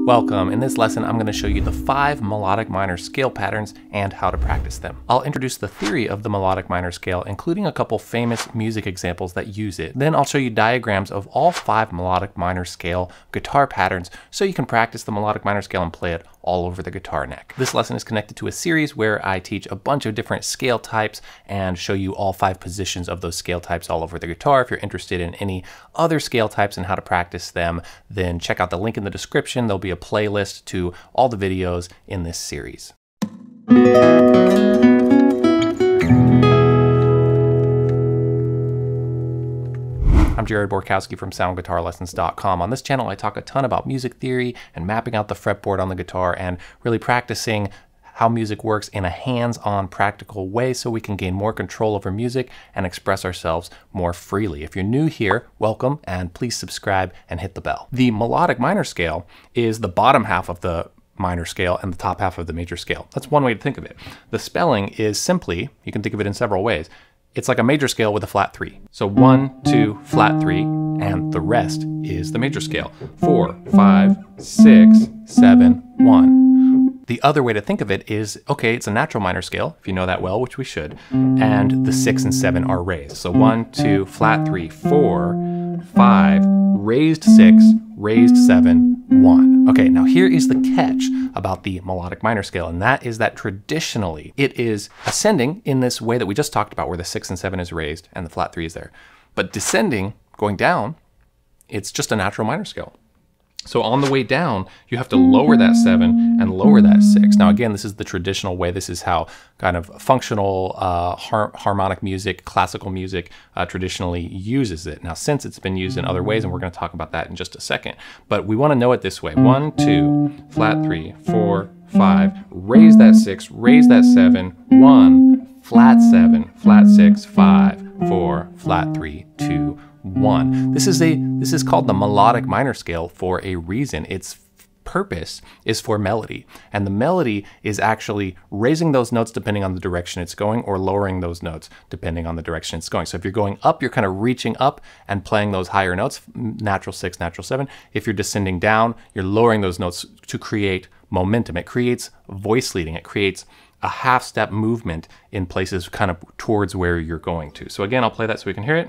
Welcome. In this lesson, I'm going to show you the 5 melodic minor scale patterns and how to practice them. I'll introduce the theory of the melodic minor scale, including a couple famous music examples that use it. Then I'll show you diagrams of all 5 melodic minor scale guitar patterns so you can practice the melodic minor scale and play it all over the guitar neck. This lesson is connected to a series where I teach a bunch of different scale types and show you all 5 positions of those scale types all over the guitar. If you're interested in any other scale types and how to practice them, then check out the link in the description. There'll be a playlist to all the videos in this series. I'm Jared Borkowski from SoundGuitarLessons.com. On this channel, I talk a ton about music theory and mapping out the fretboard on the guitar and really practicing how music works in a hands-on practical way so we can gain more control over music and express ourselves more freely. If you're new here, welcome, and please subscribe and hit the bell. The melodic minor scale is the bottom half of the minor scale and the top half of the major scale. That's one way to think of it. The spelling is simply, you can think of it in several ways. It's like a major scale with a flat 3. So 1, 2, flat 3, and the rest is the major scale. 4, 5, 6, 7, 1. The other way to think of it is, okay, it's a natural minor scale, if you know that well, which we should, and the 6 and 7 are raised. So 1, 2, flat 3, 4, 5, raised 6, raised 7, 1. Okay, now here is the catch about the melodic minor scale, and that is that traditionally it is ascending in this way that we just talked about, where the 6 and 7 is raised and the flat 3 is there. But descending, going down, it's just a natural minor scale. So on the way down, you have to lower that 7 and lower that 6. Now again, this is the traditional way. This is how kind of functional harmonic music, classical music traditionally uses it. Now since it's been used in other ways, and we're going to talk about that in just a second, but we want to know it this way. 1, 2, flat 3, 4, 5, raise that 6, raise that 7, 1, flat 7, flat 6, 5, 4, flat 3, 2, 1. This is called the melodic minor scale for a reason. Its purpose is for melody, and the melody is actually raising those notes depending on the direction it's going, or lowering those notes depending on the direction it's going. So if you're going up, you're kind of reaching up and playing those higher notes, natural 6, natural 7. If you're descending down, you're lowering those notes to create momentum. It creates voice leading. It creates a half-step movement in places kind of towards where you're going to. So again, I'll play that so we can hear it.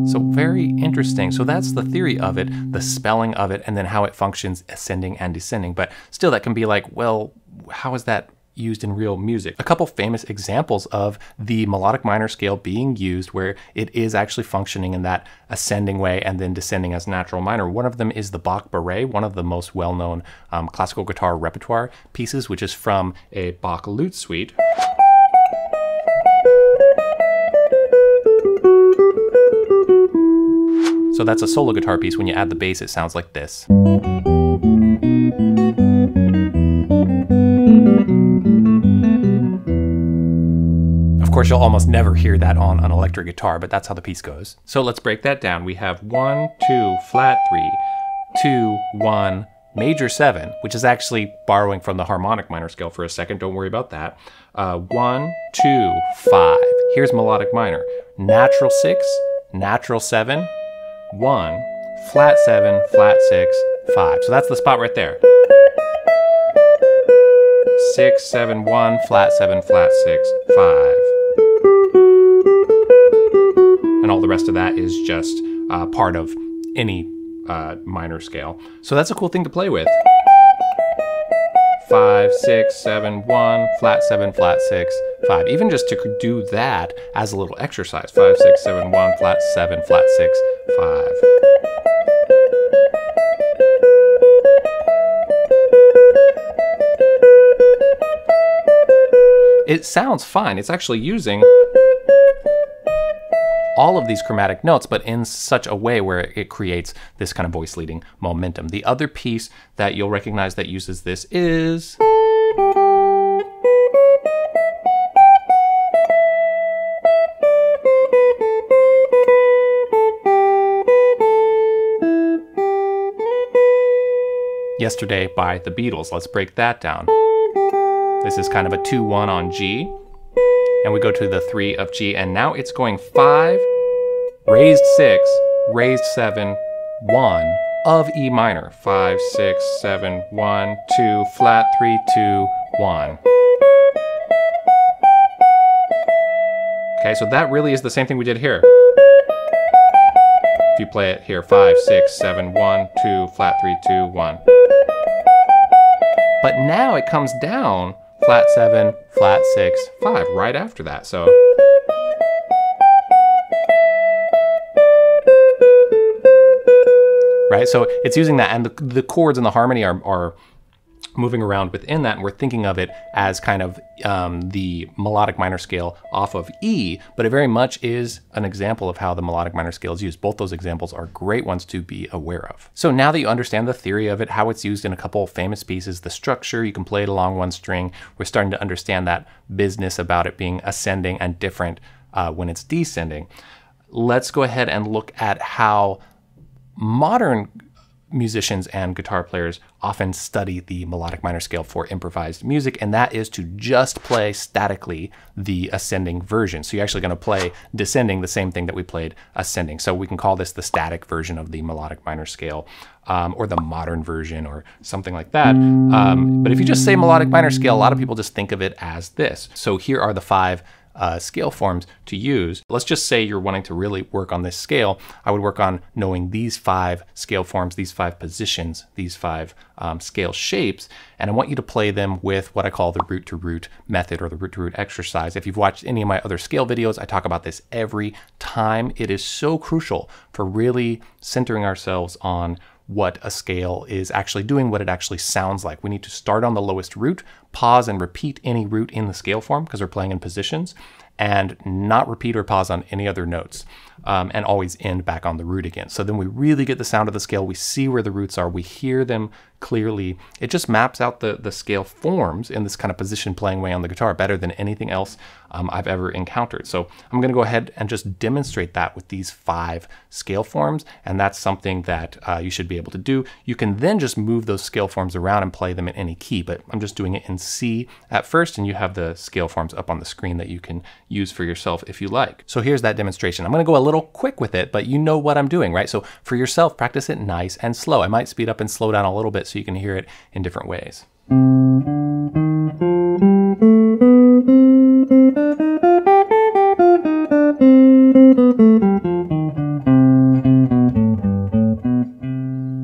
So very interesting. So that's the theory of it, the spelling of it, and then how it functions ascending and descending. But still, that can be like, well, how is that used in real music? A couple famous examples of the melodic minor scale being used where it is actually functioning in that ascending way and then descending as natural minor. One of them is the Bach Bourrée, one of the most well-known classical guitar repertoire pieces, which is from a Bach lute suite. So that's a solo guitar piece. When you add the bass, it sounds like this. Of course, you'll almost never hear that on an electric guitar, but that's how the piece goes. So let's break that down. We have 1, 2, flat 3, 2, 1, major 7, which is actually borrowing from the harmonic minor scale for a second. Don't worry about that. 1, 2, 5. Here's melodic minor. Natural 6, natural 7, 1, flat 7, flat 6, 5. So that's the spot right there. 6, 7, 1, flat 7, flat 6, 5. And all the rest of that is just part of any minor scale. So that's a cool thing to play with. 5, 6, 7, 1, flat 7, flat 6, 5. Even just to do that as a little exercise. 5, 6, 7, 1, flat 7, flat 6, 5. It sounds fine. It's actually using all of these chromatic notes, but in such a way where it creates this kind of voice leading momentum. The other piece that you'll recognize that uses this is Yesterday by the Beatles. Let's break that down. This is kind of a 2-1 on G, and we go to the 3 of G, and now it's going 5, raised 6, raised 7, 1 of E minor. 5, 6, 7, 1, 2, flat, 3, 2, 1. Okay, so that really is the same thing we did here. If you play it here, 5, 6, 7, 1, 2, flat, 3, 2, 1. But now it comes down, flat 7, flat 6, 5, right after that. So right, so it's using that, and the chords and the harmony are moving around within that, and we're thinking of it as kind of the melodic minor scale off of E, but it very much is an example of how the melodic minor scale is used. Both those examples are great ones to be aware of. So now that you understand the theory of it, how it's used in a couple of famous pieces, the structure, you can play it along one string, we're starting to understand that business about it being ascending and different when it's descending. Let's go ahead and look at how modern musicians and guitar players often study the melodic minor scale for improvised music, and that is to just play statically the ascending version. So you're actually going to play descending the same thing that we played ascending. So we can call this the static version of the melodic minor scale, or the modern version, or something like that. But if you just say melodic minor scale, a lot of people just think of it as this. So here are the 5 scale forms to use. Let's just say you're wanting to really work on this scale. I would work on knowing these 5 scale forms, these 5 positions, these 5 scale shapes, and I want you to play them with what I call the root to root method, or the root to root exercise. If you've watched any of my other scale videos, I talk about this every time. It is so crucial for really centering ourselves on what a scale is actually doing, what it actually sounds like. We need to start on the lowest root, pause and repeat any root in the scale form because we're playing in positions, and not repeat or pause on any other notes, and always end back on the root again. So then we really get the sound of the scale. We see where the roots are. We hear them clearly. It just maps out the scale forms in this kind of position playing way on the guitar better than anything else I've ever encountered. So I'm going to go ahead and just demonstrate that with these 5 scale forms, and that's something that you should be able to do. You can then just move those scale forms around and play them in any key, but I'm just doing it in C at first, and you have the scale forms up on the screen that you can use for yourself if you like. So here's that demonstration. I'm going to go a little quick with it, but you know what I'm doing, right? So for yourself, practice it nice and slow. I might speed up and slow down a little bit so you can hear it in different ways.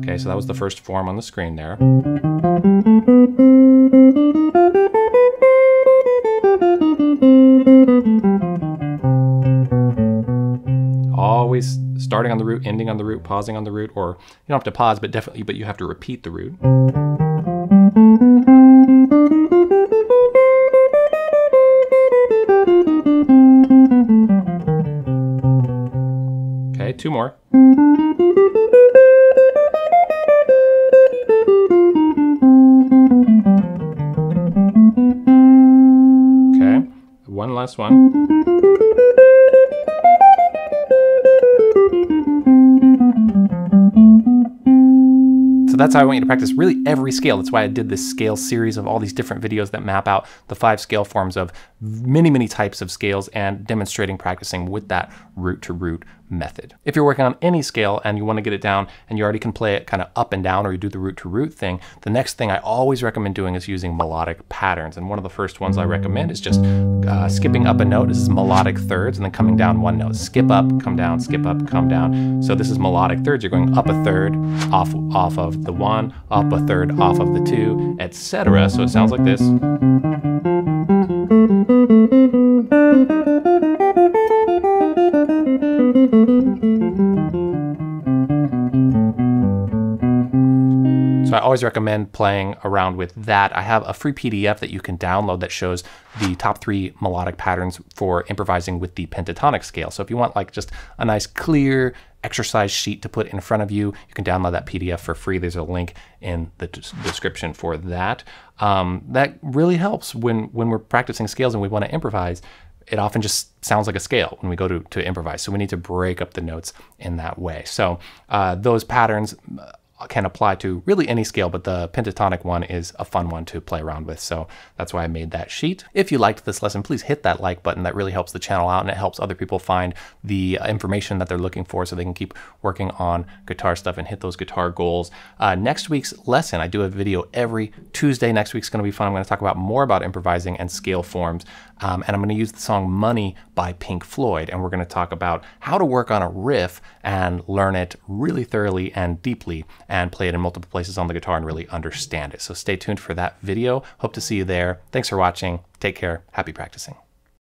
Okay, so that was the first form on the screen there. Always starting on the root, ending on the root, pausing on the root, or you don't have to pause, but you have to repeat the root. Okay, 2 more. Okay, one last one. So that's how I want you to practice really every scale. That's why I did this scale series of all these different videos that map out the 5 scale forms of many types of scales, and demonstrating practicing with that root to root method. If you're working on any scale and you want to get it down and you already can play it kind of up and down, or you do the root to root thing, the next thing I always recommend doing is using melodic patterns. And one of the first ones I recommend is just skipping up a note. This is melodic thirds, and then coming down 1 note. Skip up, come down, skip up, come down. So this is melodic thirds. You're going up a third, off of the 1, up a third, off of the 2, etc. So it sounds like this. So I always recommend playing around with that. I have a free PDF that you can download that shows the top 3 melodic patterns for improvising with the pentatonic scale. So if you want like just a nice clear exercise sheet to put in front of you, you can download that PDF for free. There's a link in the description for that. That really helps when we're practicing scales and we want to improvise. It often just sounds like a scale when we go to improvise. So we need to break up the notes in that way. So those patterns can apply to really any scale, but the pentatonic one is a fun one to play around with. So that's why I made that sheet. If you liked this lesson, please hit that like button. That really helps the channel out, and it helps other people find the information that they're looking for so they can keep working on guitar stuff and hit those guitar goals. Next week's lesson, I do a video every Tuesday. Next week's going to be fun. I'm going to talk about more about improvising and scale forms. And I'm going to use the song Money by Pink Floyd, and we're going to talk about how to work on a riff and learn it really thoroughly and deeply and play it in multiple places on the guitar and really understand it. So stay tuned for that video. Hope to see you there. Thanks for watching. Take care. Happy practicing.